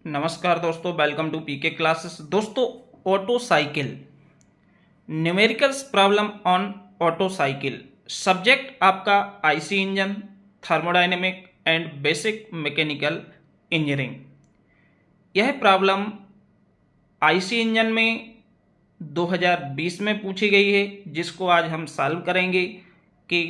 नमस्कार दोस्तों, welcome to PK classes. दोस्तों, auto cycle, numericals problem on auto cycle. Subject आपका IC engine, thermodynamic and basic mechanical engineering. यह problem IC engine में 2020 में पूछी गई है, जिसको आज हम सॉल्व करेंगे कि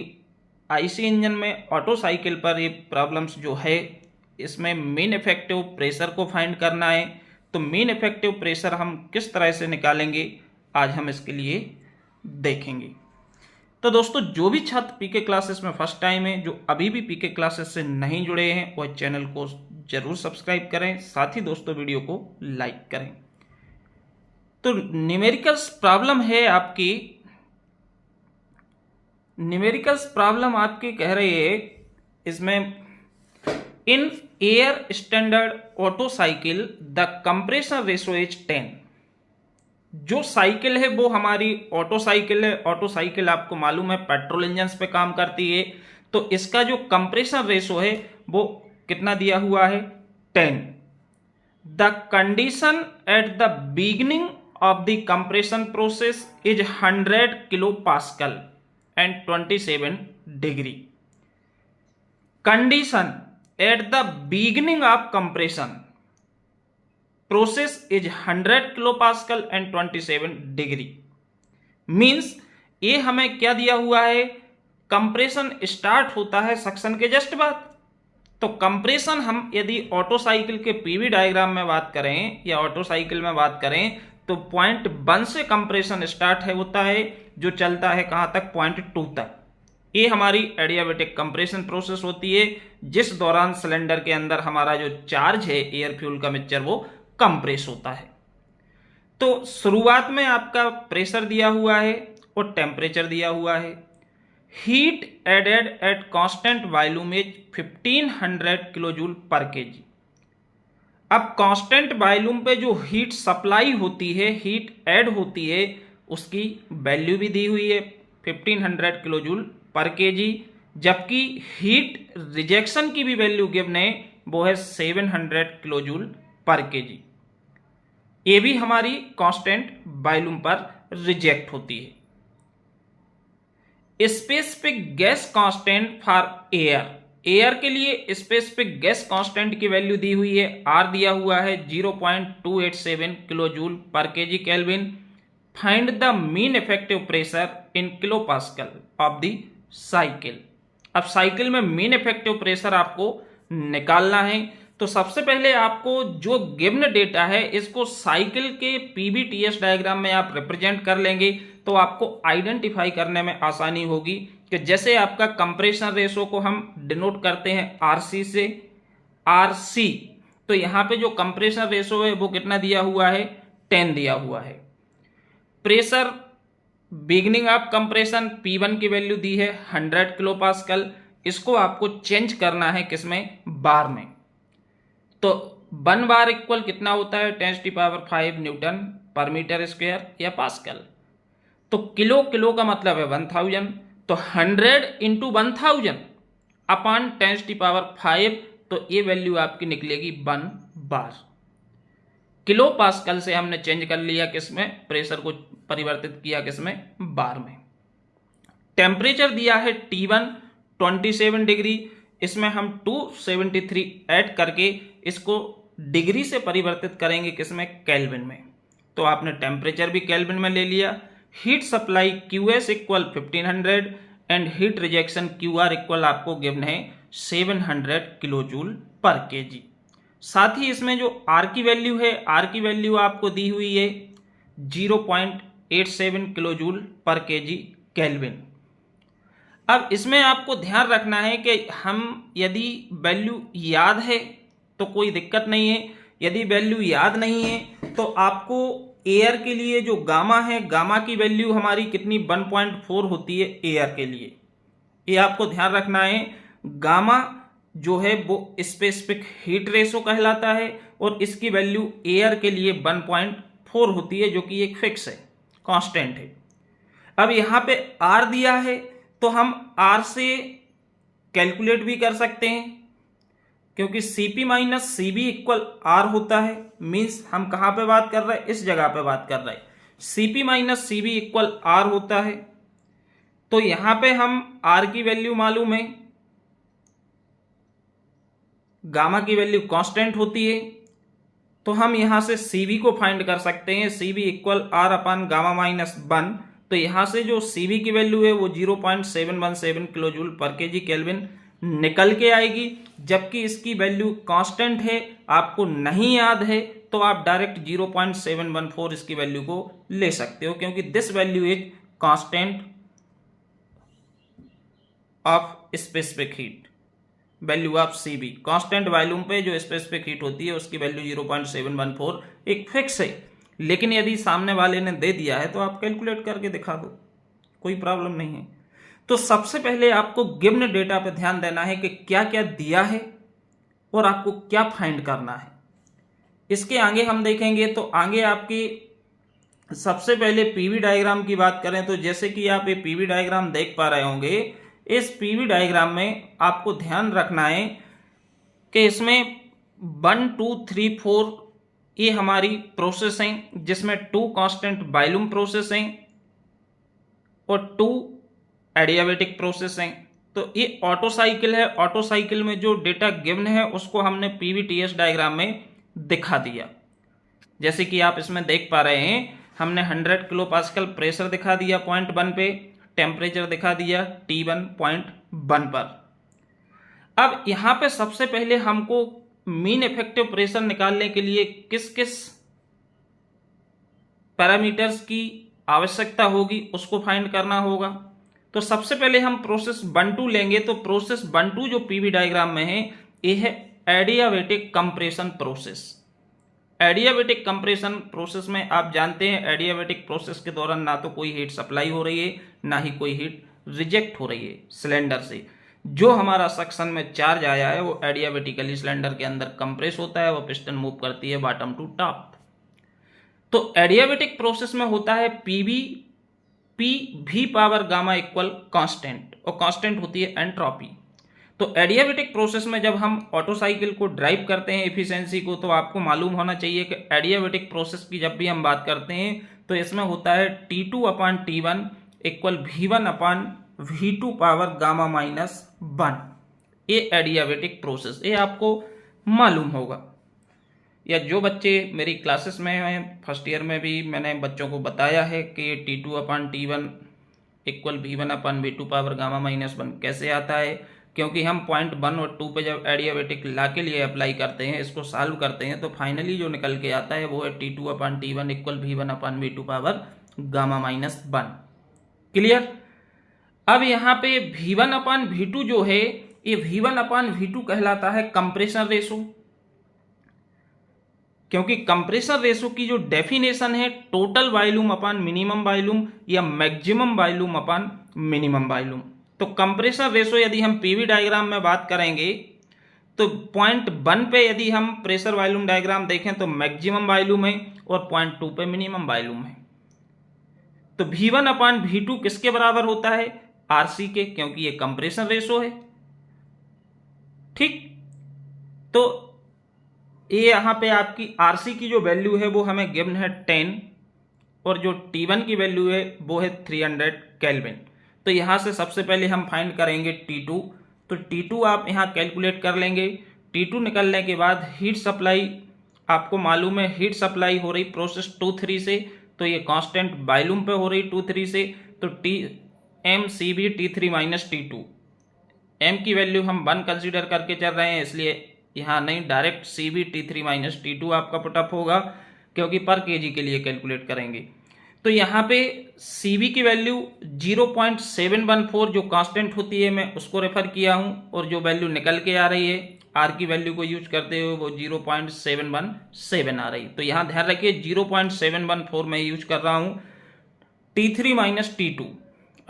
आईसी इंजन में ऑटो साइकिल पर ये प्रॉब्लम्स जो है, इसमें मीन इफेक्टिव प्रेशर को फाइंड करना है। तो मीन इफेक्टिव प्रेशर हम किस तरह से निकालेंगे, आज हम इसके लिए देखेंगे। तो दोस्तों, जो भी छात्र पीके क्लासेस में फर्स्ट टाइम है, जो अभी भी पीके क्लासेस से नहीं जुड़े हैं, वह चैनल को जरूर सब्सक्राइब करें, साथ ही दोस्तों वीडियो को लाइक करें। तो न्यूमेरिकल्स प्रॉब्लम है आपकी, न्यूमेरिकल्स प्रॉब्लम आपकी कह रही है इसमें, in air standard auto cycle the compression ratio is 10। जो साइकिल है वो हमारी ऑटो साइकिल है। ऑटो साइकिल आपको मालूम है पेट्रोल इंजन पे काम करती है। तो इसका जो कंप्रेशन रेशो है वो कितना दिया हुआ है, 10। The condition at the beginning of the compression process is 100 kilo pascal and 27 degree. Condition at the beginning of compression process is 100 kilopascal and 27 degree। Means ये हमें क्या दिया हुआ है, कंप्रेशन स्टार्ट होता है सक्शन के जस्ट बाद। तो कंप्रेशन हम यदि ऑटो साइकिल के पीवी डायग्राम में बात करें या ऑटो साइकिल में बात करें, तो पॉइंट 1 से कंप्रेशन स्टार्ट है होता है, जो चलता है कहां तक, पॉइंट 2 तक। ये हमारी एडियाबैटिक कंप्रेशन प्रोसेस होती है, जिस दौरान सिलेंडर के अंदर हमारा जो चार्ज है एयर फ्यूल का मिक्सचर वो कंप्रेस होता है। तो शुरुआत में आपका प्रेशर दिया हुआ है और टेम्परेचर दिया हुआ है। Heat added at constant volume is 1500 kilojoule per kg. अब कांस्टेंट वॉल्यूम पे जो हीट सप्लाई होती है, हीट ऐड होती है, उसकी वैल्यू भी दी हुई है 1500 किलोजूल पर केजी, जबकि हीट रिजेक्शन की भी वैल्यू गिवन है, वो है 700 किलोजूल पर केजी। ये भी हमारी कांस्टेंट वॉल्यूम पर रिजेक्ट होती है। Specific gas constant for air, air के लिए स्पेसिफिक गैस कांस्टेंट की वैल्यू दी हुई है, आर दिया हुआ है 0.287 kilojoule per KG kelvin. Find the mean effective pressure in kilo pascal of the cycle. अब साइकिल में मीन इफेक्टिव प्रेशर आपको निकालना है। तो सबसे पहले आपको जो गिवन डेटा है, इसको साइकिल के पीवीटीएस डायग्राम में आप रिप्रेजेंट कर लेंगे, तो आपको आइडेंटिफाई करने में आसानी होगी कि जैसे आपका कंप्रेशन रेशो को हम डिनोट करते हैं आरसी से, आरसी, तो यहां पे जो कंप्रेशन रेशो है वो कितना दिया हुआ है, 10 दिया हुआ है। Pressure beginning of compression P1 की वैल्यू दी है 100 किलो पास्कल। इसको आपको चेंज करना है किसमें, बार में। तो 1 बार इक्वल कितना होता है, 10⁵ न्यूटन पर मीटर स्क्वायर या पास्कल। तो किलो, किलो का मतलब है 1000, तो 100 इंटू 1000 अपॉन 10⁵, तो ये वैल्यू आपकी निकलेगी 1 बार। किलो पास्कल से हमने चेंज कर लिया किसमें, प्रेशर को परिवर्तित किया किसमें, बार में। टेम्परेचर दिया है T1 27 डिग्री, इसमें हम 273 ऐड करके इसको डिग्री से परिवर्तित करेंगे किसमें, केल्विन में। तो आपने टेम्परेचर भी केल्विन में ले लिया। Heat supply QS equal 1500 and heat rejection QR equal आपको गिवन है 700 किलोजूल पर केजी। साथ ही इसमें जो R की वैल्यू है, R की वैल्यू आपको दी हुई है 0.87 किलोजूल पर केजी केल्विन। अब इसमें आपको ध्यान रखना है कि हम यदि वैल्यू याद है तो कोई दिक्कत नहीं है, यदि वैल्यू याद नहीं है तो आपको एयर के लिए जो गामा है, गामा की वैल्यू हमारी कितनी, 1.4 होती है एयर के लिए। ये आपको ध्यान रखना है। गामा जो है वो स्पेसिफिक हीट रेशो कहलाता है और इसकी वैल्यू एयर के लिए 1.4 होती है, जो कि एक फिक्स है, कांस्टेंट है। अब यहां पे आर दिया है, तो हम आर से कैलकुलेट भी कर सकते हैं। क्योंकि Cp minus Cv equal R होता है। मीन्स हम कहां पे बात कर रहे हैं, इस जगह पे बात कर रहे हैं। Cp minus Cv equal R होता है। तो यहां पे हम R की वैल्यू मालूम है, गामा की वैल्यू कांस्टेंट होती है, तो हम यहां से Cv को फाइंड कर सकते हैं। Cv इक्वल R अपान गामा माइनस 1। तो यहां से जो Cv की वैल्यू है वो 0.717 किलो जूल पर केजी केल्विन निकल के आएगी, जबकि इसकी वैल्यू कांस्टेंट है। आपको नहीं याद है तो आप डायरेक्ट 0.714 इसकी वैल्यू को ले सकते हो, क्योंकि this value is constant of specific heat, value of Cv। Constant volume पे जो स्पेसिफिक हीट होती है उसकी वैल्यू 0.714 एक फिक्स है। लेकिन यदि सामने वाले ने दे दिया है तो आप कैलकुलेट करके दिखा दो, कोई प्रॉब्लम नहीं है। तो सबसे पहले आपको गिवन डेटा पे ध्यान देना है कि क्या क्या दिया है और आपको क्या फाइंड करना है। इसके आगे हम देखेंगे तो आगे आपकी सबसे पहले पीवी डायग्राम की बात करें तो जैसे कि आप ये पीवी डायग्राम देख पा रहे होंगे, इस पीवी डायग्राम में आपको ध्यान रखना है कि इसमें 1 2 3 4 ये हमारी प्रोसेस हैं, जिसमें 2 कांस्टेंट वॉल्यूम प्रोसेस हैं और 2 एडियाबेटिक प्रोसेस हैं। तो ये ऑटो साइकिल है। ऑटो साइकिल में जो डेटा गिवन है उसको हमने पीवीटीएस डायग्राम में दिखा दिया। जैसे कि आप इसमें देख पा रहे हैं, हमने 100 किलो पास्कल प्रेशर दिखा दिया पॉइंट 1 पे, टेम्परेचर दिखा दिया T1 पॉइंट 1 पर। अब यहां पे सबसे पहले हमको मीन इफेक्टिव प्रेशर निकालने के लिए किस किस पैरामीटर्स की आवश्यकता होगी उसको फाइंड करना होगा। तो सबसे पहले हम प्रोसेस 1-2 लेंगे। तो प्रोसेस 1-2 जो पीवी डायग्राम में है ये है adiabatic compression process. Adiabatic compression process में आप जानते हैं एडियाबेटिक प्रोसेस के दौरान ना तो कोई हीट सप्लाई हो रही है ना ही कोई हीट रिजेक्ट हो रही है सिलेंडर से। जो हमारा सक्शन में चार्ज आया है वो एडियाबेटिकली सिलेंडर के अंदर कंप्रेस होता है, वो पिस्टन मूव करती है बॉटम टू टॉप। तो एडियाबेटिक प्रोसेस में होता है पीवी पी भी पावर गामा इक्वल कांस्टेंट, और कांस्टेंट होती है एंट्रोपी। तो एडियाबेटिक प्रोसेस में जब हम ऑटो साइकिल को ड्राइव करते हैं एफिशिएंसी को, तो आपको मालूम होना चाहिए कि एडियाबेटिक प्रोसेस की जब भी हम बात करते हैं तो इसमें होता है T2 अपान T1 इक्वल V1 अपान V2 पावर गामा माइनस 1। ये एडियाबेटिक प्रोसेस, ये आपको मालूम होगा, या जो बच्चे मेरी क्लासेस में हैं फर्स्ट ईयर में भी मैंने बच्चों को बताया है कि T2 अपान T1 इक्वल V1 अपान V2 पावर गामा माइनस 1 कैसे आता है। क्योंकि हम पॉइंट 1 और 2 पे जब एडियाबेटिक ला के लिए अप्लाई करते हैं, इसको सॉल्व करते हैं, तो फाइनली जो निकल के आता है वो है T2 अपान T1 इक्वल V1 अपान V2 power gamma minus 1। Clear. अब यहाँ पे V1 अपान V2 जो है ये V1 अपान V2 कहलाता है कंप्रेशन रेशो, क्योंकि कंप्रेसर रेशो की जो डेफिनेशन है टोटल वॉल्यूम अपान मिनिमम वॉल्यूम या मैक्सिमम वॉल्यूम अपान मिनिमम वॉल्यूम। तो कंप्रेसर रेशो यदि हम पीवी डायग्राम में बात करेंगे तो पॉइंट 1 पे यदि हम प्रेशर वॉल्यूम डायग्राम देखें तो मैक्सिमम वॉल्यूम है और पॉइंट 2 पे मिनिमम वॉल्यूम है। तो V1 अपान V2 किसके बराबर होता है, RC के, क्योंकि ये कंप्रेसर रेशो है। ठीक, तो ये यहां पे आपकी RC की जो वैल्यू है वो हमें गिवन है 10 और जो T1 की वैल्यू है वो है 300 केल्विन। तो यहां से सबसे पहले हम फाइंड करेंगे T2। तो T2 आप यहां कैलकुलेट कर लेंगे। T2 निकलने के बाद हीट सप्लाई आपको मालूम है, हीट सप्लाई हो रही प्रोसेस 2-3 से, तो ये कांस्टेंट वॉल्यूम पे हो रही 2-3 से। तो mCv T3 minus T2, m की वैल्यू हम 1 कंसीडर करके चल रहे हैं इसलिए यहाँ नहीं, direct Cv T3 minus T2 आपका पुटअप होगा, क्योंकि पर केजी के लिए कैलकुलेट करेंगे। तो यहाँ पे Cv की वैल्यू 0.714 जो कांस्टेंट होती है मैं उसको रेफर किया हूँ, और जो वैल्यू निकल के आ रही है R की वैल्यू को यूज करते हुए वो 0.717 आ रही। तो यहाँ ध्यान रखिए 0.714 मैं यूज कर रहा हूँ T3 माइनस T2।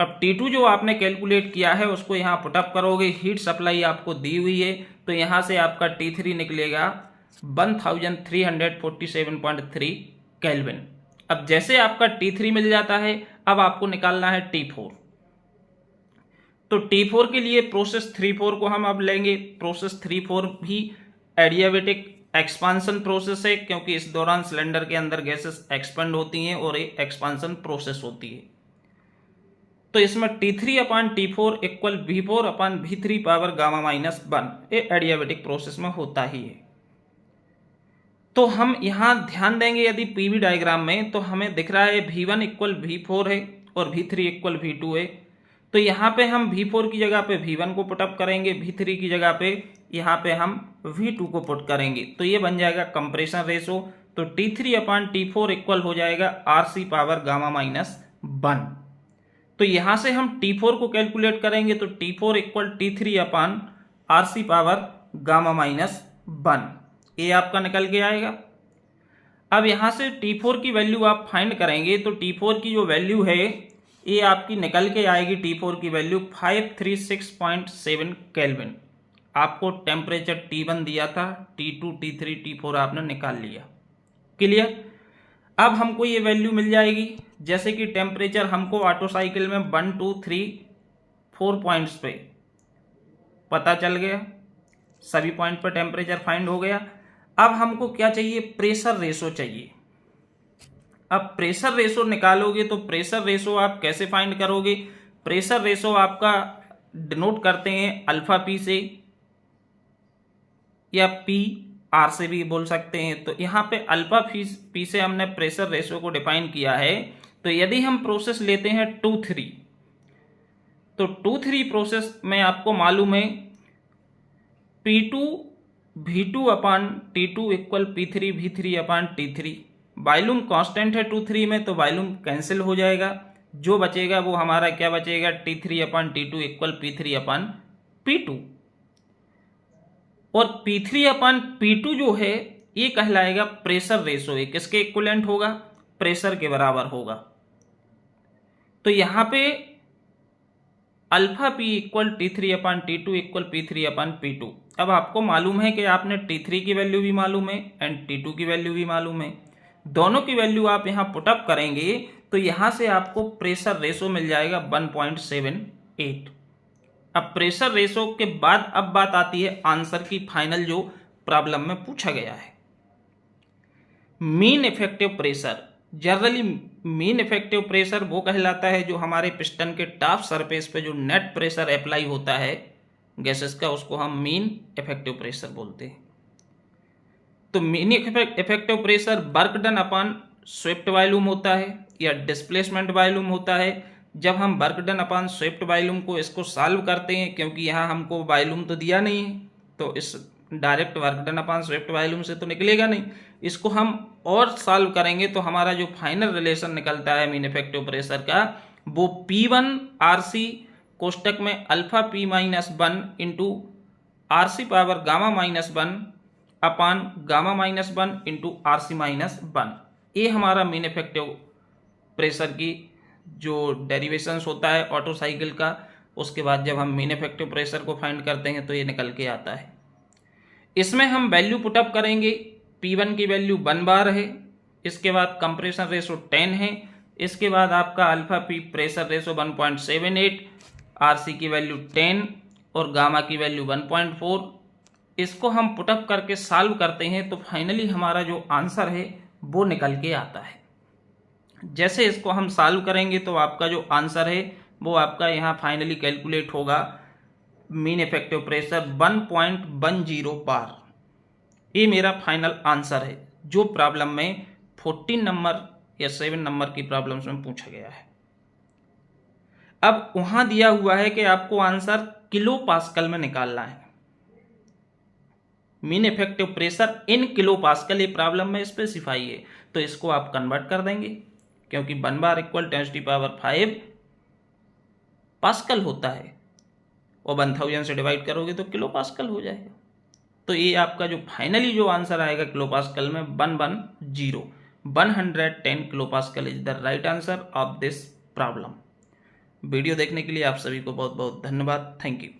अब T2 जो आपने कैलकुलेट किया है उसको यहाँ पुटअप करोगे, हीट सप्लाई आपको दी हुई है, तो यहाँ से आपका T3 निकलेगा 1347.3 केल्विन। अब जैसे आपका T3 मिल जाता है, अब आपको निकालना है T4। तो T4 के लिए प्रोसेस 3-4 को हम अब लेंगे। प्रोसेस 3-4 भी एडियाबेटिक एक्सपांसन प्रोसेस है, क्योंकि इस दौरान सिलेंडर के अंदर गैसेस एक्सपेंड होती हैं और एक एक्सपांसन प्रोसेस होती है। तो इसमें T3/T4 equal V4/V3 power gamma minus 1, ये एडियाबेटिक प्रोसेस में होता ही है। तो हम यहाँ ध्यान देंगे, यदि पीवी डायग्राम में तो हमें दिख रहा है V1 इक्वल V4 है और V3 इक्वल V2 है। तो यहाँ पे हम V4 की जगह पे V1 को पुटअप करेंगे, V3 की जगह पे यहाँ पे हम V2 को पुट करेंगे, तो ये बन जाएगा कंप्रेशन रेशो। तो T3/T4 इक्वल हो जाएगा RC पावर गामा माइनस 1। तो यहाँ से हम T4 को कैलकुलेट करेंगे, तो T4 equal T3/RC power gamma minus 1, ये आपका निकल के आएगा। अब यहाँ से T4 की वैल्यू आप फाइंड करेंगे, तो T4 की जो वैल्यू है ये आपकी निकल के आएगी। T4 की वैल्यू 536.7 केल्विन। आपको टेम्परेचर T1 दिया था, T2, T3, T4 आपने निकाल लिया। क्लियर। अब हमको ये वैल्यू मिल जाएगी, जैसे कि टेम्परेचर हमको ऑटो साइकिल में 1, 2, 3, 4 पॉइंट्स पे पता चल गया, सभी पॉइंट पर टेम्परेचर फाइंड हो गया। अब हमको क्या चाहिए, प्रेशर रेशो चाहिए। अब प्रेशर रेशो निकालोगे तो प्रेशर रेशो आप कैसे फाइंड करोगे? प्रेशर रेशो आपका डिनोट करते हैं अल्फा पी से या पी आर से भी बोल सकते हैं। तो यहाँ पे अल्फा पी से हमने प्रेशर रेशो को डिफाइन किया है। तो यदि हम प्रोसेस लेते हैं 2-3, तो 2-3 प्रोसेस में आपको मालूम है P2 V2/T2 equal P3 V3/T3। Volume constant है 2-3 में, तो वॉल्यूम कैंसिल हो जाएगा, जो बचेगा वो हमारा क्या बचेगा, T3/T2 इक्वल P3/P2। और P3/P2 जो है ये कहलाएगा प्रेशर रेशो है, किसके इक्विवेलेंट होगा, प्रेशर के बराबर होगा। तो यहाँ पे alpha P equal T3/T2 equal P3/P2। अब आपको मालूम है कि आपने T3 की वैल्यू भी मालूम है एंड T2 की वैल्यू भी मालूम है, दोनों की वैल्यू आप यहाँ पुटअप करेंगे तो यहाँ से आपको प्रेशर रेशो मिल जाएगा 1.78। अब प्रेशर रेशो के बाद अब बात आती है आंसर की, फाइनल जो प्रॉब्लम में पूछा गया है। Mean effective pressure. Generally mean effective pressure वो कहलाता है जो हमारे पिस्टन के टॉप सरफेस पे जो नेट प्रेशर अप्लाई होता है गैसेस का, उसको हम मीन इफेक्टिव प्रेशर बोलते हैं। तो mean effective pressure work done upon swept volume होता है या डिस्प्लेसमेंट वॉल्यूम होता है। जब हम work done upon swept volume को इसको सॉल्व करते हैं, क्योंकि यहाँ हमको वॉल्यूम तो दिया नहीं है, तो इस direct work done upon swept volume से तो निकलेगा नहीं, इसको हम और सॉल्व करेंगे तो हमारा जो फाइनल रिलेशन निकलता है मीन इफेक्टिव प्रेशर का, वो P1/RC कोष्टक में alpha P minus 1 into RC power gamma minus 1 upon gamma minus 1 into RC minus 1, ये हमारा मीन इफेक्टिव प्रेशर की जो डेरिवेशंस होता है ऑटो साइकिल का। उसके बाद जब हम मीन इफेक्टिव प्रेशर को फाइंड करते हैं तो ये निकल के आता है। इसमें हम वैल्यू पुटअप करेंगे, P1 की वैल्यू 1 बार है, इसके बाद कंप्रेशन रेशो 10 है, इसके बाद आपका alpha P pressure ratio 1.78, RC की वैल्यू 10 और गामा की वैल्यू 1.4। इसको हम पुटअप करके सॉल्व करते हैं तो फाइनली हमारा जो आंसर है वो निकल के आता है। जैसे इसको हम सॉल्व करेंगे तो आपका जो आंसर है वो आपका यहाँ फाइनली कैलकुलेट होगा मीन इफेक्टिव प्रेशर 1.10 बार। ये मेरा फाइनल आंसर है जो प्रॉब्लम में 14 नंबर या 7 नंबर की प्रॉब्लम्स में पूछा गया है। अब वहां दिया हुआ है कि आपको आंसर किलो पास्कल में निकालना है। Mean effective pressure in kilo pascal ये प्रॉब्लम में स्पेसिफाई है, तो इसको आप कन्वर्ट कर देंगे, क्योंकि 1 बार इक्वल 10⁵ पास्कल होता है और 1000 से डिवाइड करोगे तो किलो पास्कल हो जाएगा। तो ये आपका जो फाइनली जो आंसर आएगा किलो पास्कल में 110 kilo pascal is the right answer of this problem. Video देखने के लिए आप सभी को बहुत बहुत धन्यवाद। Thank you.